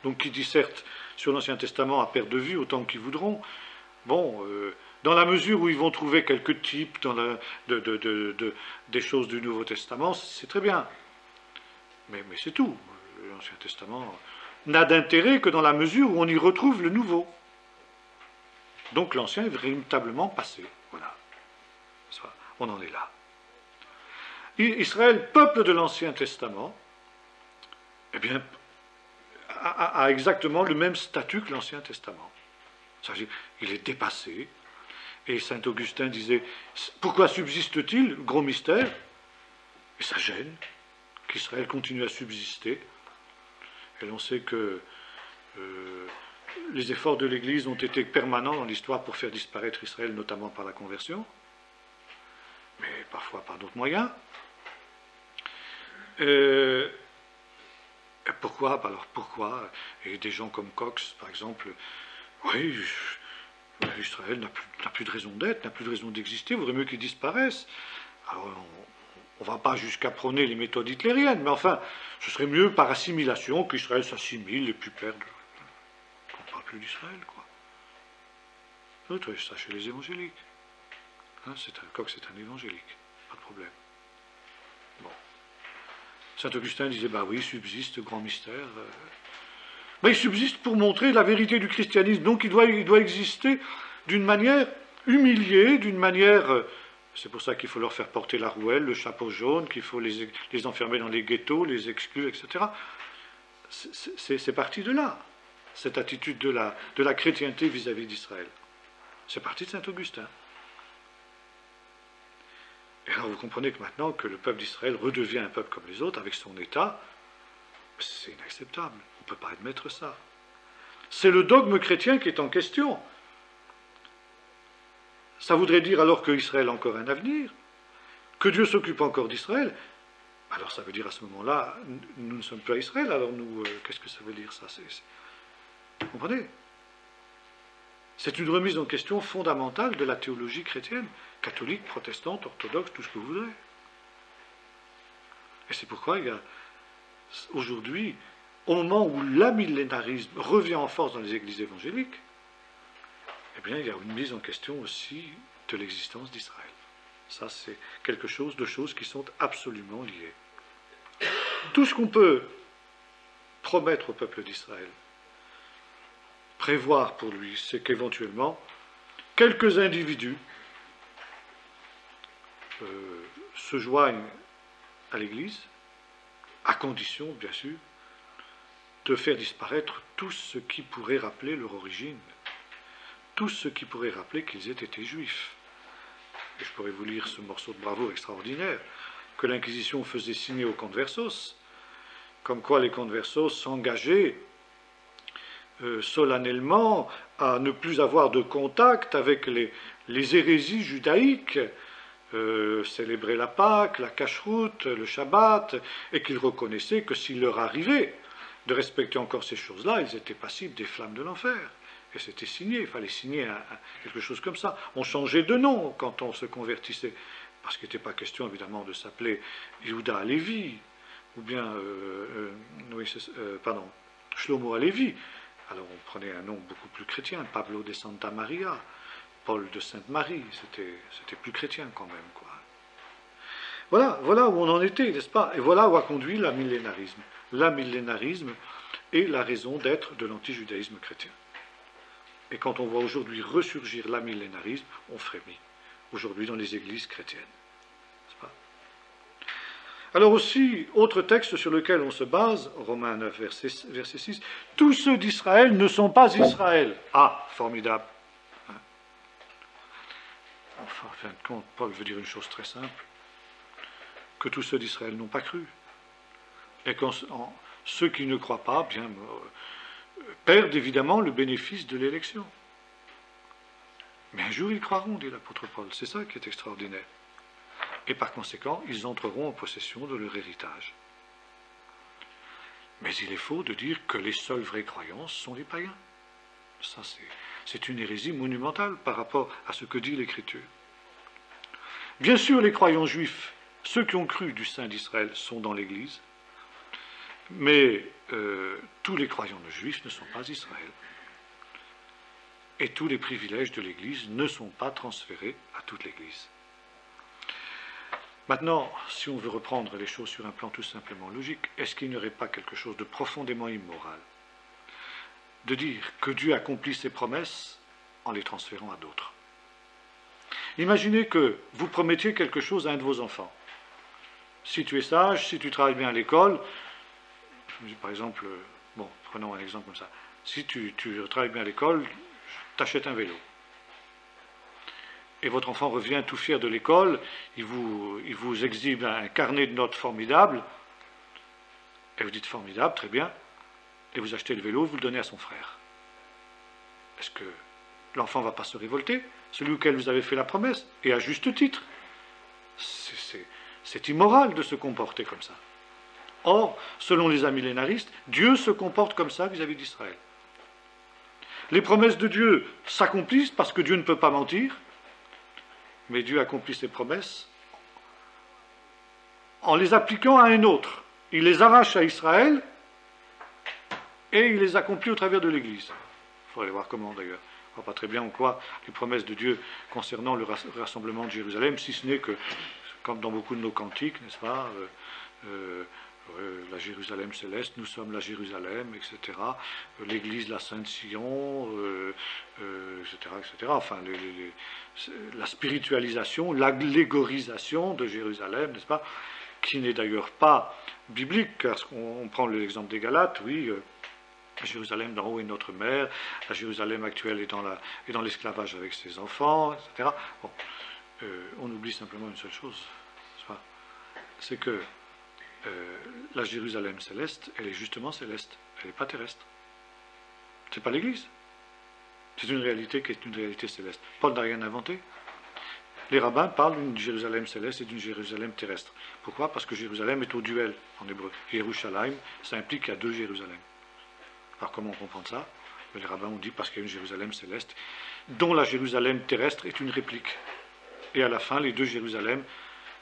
Donc, qui dissertent sur l'Ancien Testament à perte de vue, autant qu'ils voudront, bon, dans la mesure où ils vont trouver quelques types des choses du Nouveau Testament, c'est très bien. Mais c'est tout. L'Ancien Testament n'a d'intérêt que dans la mesure où on y retrouve le Nouveau. Donc l'Ancien est véritablement passé. Voilà. On en est là. Israël, peuple de l'Ancien Testament, eh bien, a exactement le même statut que l'Ancien Testament. C'est-à-dire, il est dépassé. Et saint Augustin disait, pourquoi subsiste-t-il? Gros mystère. Et ça gêne qu'Israël continue à subsister. Et l'on sait que les efforts de l'Église ont été permanents dans l'histoire pour faire disparaître Israël, notamment par la conversion, mais parfois par d'autres moyens. Pourquoi? Alors pourquoi? Et des gens comme Cox, par exemple, oui, Israël n'a plus de raison d'être, n'a plus de raison d'exister, il vaudrait mieux qu'il disparaisse. Alors on ne va pas jusqu'à prôner les méthodes hitlériennes, mais enfin, ce serait mieux par assimilation qu'Israël s'assimile et puis perde. On ne parle plus d'Israël, quoi. Vous trouvez ça chez les évangéliques. Hein, Cox c'est un évangélique, pas de problème. Bon. Saint Augustin disait, bah oui, subsiste grand mystère. Ben, il subsiste pour montrer la vérité du christianisme. Donc il doit exister d'une manière humiliée, d'une manière... C'est pour ça qu'il faut leur faire porter la rouelle, le chapeau jaune, qu'il faut les enfermer dans les ghettos, les exclure, etc. C'est parti de là, cette attitude de la chrétienté vis-à-vis d'Israël. C'est parti de saint Augustin. Et alors vous comprenez que maintenant que le peuple d'Israël redevient un peuple comme les autres, avec son État, c'est inacceptable. On ne peut pas admettre ça. C'est le dogme chrétien qui est en question. Ça voudrait dire alors qu'Israël a encore un avenir, que Dieu s'occupe encore d'Israël, alors ça veut dire à ce moment-là, nous ne sommes plus à Israël, alors nous, qu'est-ce que ça veut dire ça? Vous comprenez? C'est une remise en question fondamentale de la théologie chrétienne, catholique, protestante, orthodoxe, tout ce que vous voudrez. Et c'est pourquoi il y a aujourd'hui, au moment où l'amillénarisme revient en force dans les églises évangéliques, eh bien il y a une mise en question aussi de l'existence d'Israël. Ça, c'est quelque chose de choses qui sont absolument liées. Tout ce qu'on peut promettre au peuple d'Israël, prévoir pour lui, c'est qu'éventuellement, quelques individus se joignent à l'Église, à condition, bien sûr, de faire disparaître tout ce qui pourrait rappeler leur origine, tout ce qui pourrait rappeler qu'ils aient été juifs. Et je pourrais vous lire ce morceau de bravoure extraordinaire que l'Inquisition faisait signer aux conversos, comme quoi les conversos s'engageaient solennellement à ne plus avoir de contact avec les hérésies judaïques, célébrer la Pâque, la cacheroute, le Shabbat, et qu'ils reconnaissaient que s'il leur arrivait de respecter encore ces choses-là, ils étaient passibles des flammes de l'enfer. Et c'était signé, il fallait signer quelque chose comme ça. On changeait de nom quand on se convertissait, parce qu'il n'était pas question évidemment de s'appeler Yehuda Alevi, ou bien, Shlomo Alevi. Alors on prenait un nom beaucoup plus chrétien, Pablo de Santa Maria, Paul de Sainte-Marie, c'était plus chrétien quand même, quoi. Voilà où on en était, n'est-ce pas? Et voilà où a conduit l'amillénarisme. L'amillénarisme est la raison d'être de l'antijudaïsme chrétien. Et quand on voit aujourd'hui ressurgir l'amillénarisme, on frémit. Aujourd'hui dans les églises chrétiennes. N'est-ce pas? Alors aussi, autre texte sur lequel on se base, Romains 9, verset 6, « Tous ceux d'Israël ne sont pas Israël. » Ah, formidable. Enfin, en fin de compte, Paul veut dire une chose très simple, que tous ceux d'Israël n'ont pas cru. Et que ceux qui ne croient pas, bien, perdent évidemment le bénéfice de l'élection. Mais un jour ils croiront, dit l'apôtre Paul. C'est ça qui est extraordinaire. Et par conséquent, ils entreront en possession de leur héritage. Mais il est faux de dire que les seuls vrais croyants sont les païens. Ça, c'est une hérésie monumentale par rapport à ce que dit l'Écriture. Bien sûr, les croyants juifs, ceux qui ont cru du sein d'Israël, sont dans l'Église, mais tous les croyants juifs ne sont pas Israël. Et tous les privilèges de l'Église ne sont pas transférés à toute l'Église. Maintenant, si on veut reprendre les choses sur un plan tout simplement logique, est-ce qu'il n'y aurait pas quelque chose de profondément immoral de dire que Dieu accomplit ses promesses en les transférant à d'autres? Imaginez que vous promettiez quelque chose à un de vos enfants. Si tu es sage, si tu travailles bien à l'école, par exemple, bon, prenons un exemple comme ça. Si tu travailles bien à l'école, t'achètes un vélo. Et votre enfant revient tout fier de l'école, il vous exhibe un carnet de notes formidable, et vous dites formidable, très bien, et vous achetez le vélo, vous le donnez à son frère. Est-ce que l'enfant ne va pas se révolter? Celui auquel vous avez fait la promesse, et à juste titre. C'est immoral de se comporter comme ça. Or, selon les amillénaristes, Dieu se comporte comme ça vis-à-vis d'Israël. Les promesses de Dieu s'accomplissent parce que Dieu ne peut pas mentir, mais Dieu accomplit ses promesses en les appliquant à un autre. Il les arrache à Israël et il les accomplit au travers de l'Église. Il faudrait voir comment d'ailleurs. On ne voit pas très bien en quoi les promesses de Dieu concernant le rassemblement de Jérusalem, si ce n'est que, comme dans beaucoup de nos cantiques, n'est-ce pas, la Jérusalem céleste, nous sommes la Jérusalem, etc. L'Église, la Sainte Sion, etc., etc. Enfin, la spiritualisation, l'allégorisation de Jérusalem, n'est-ce pas, qui n'est d'ailleurs pas biblique, parce qu'on prend l'exemple des Galates, oui, Jérusalem d'en haut est notre mère, la Jérusalem actuelle est dans l'esclavage avec ses enfants, etc. Bon, on oublie simplement une seule chose, c'est que la Jérusalem céleste, elle est justement céleste, elle n'est pas terrestre. C'est pas l'Église. C'est une réalité qui est une réalité céleste. Paul n'a rien inventé. les rabbins parlent d'une Jérusalem céleste et d'une Jérusalem terrestre. Pourquoi? Parce que Jérusalem est au duel en hébreu. Yerushalayim, ça implique qu'il y a deux Jérusalem. Alors comment on comprend ça? Les rabbins ont dit parce qu'il y a une Jérusalem céleste, dont la Jérusalem terrestre est une réplique. Et à la fin, les deux Jérusalem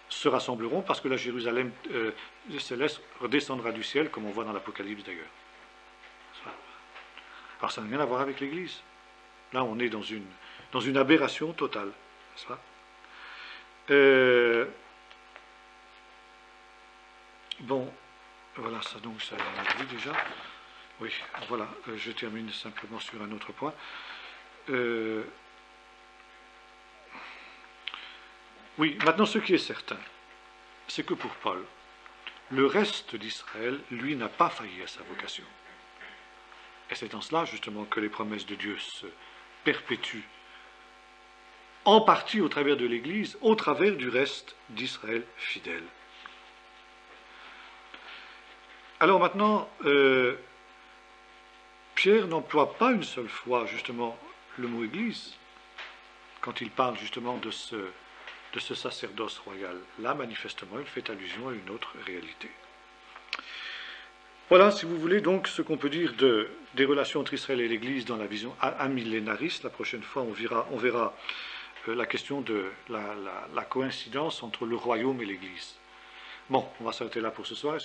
se rassembleront parce que la Jérusalem céleste redescendra du ciel, comme on voit dans l'Apocalypse d'ailleurs. Alors ça n'a rien à voir avec l'Église. Là, on est dans une aberration totale, n'est-ce pas? Bon, voilà, ça donc, ça on a dit déjà. Oui, voilà, je termine simplement sur un autre point. Oui, maintenant, ce qui est certain, c'est que pour Paul, le reste d'Israël, lui, n'a pas failli à sa vocation. Et c'est en cela, justement, que les promesses de Dieu se perpétuent, en partie au travers de l'Église, au travers du reste d'Israël fidèle. Alors maintenant, Pierre n'emploie pas une seule fois, justement, le mot Église, quand il parle, justement, de ce sacerdoce royal. Là, manifestement, il fait allusion à une autre réalité. Voilà, si vous voulez, donc, ce qu'on peut dire des relations entre Israël et l'Église dans la vision amillénariste. La prochaine fois, on verra la question de la coïncidence entre le royaume et l'Église. Bon, on va s'arrêter là pour ce soir.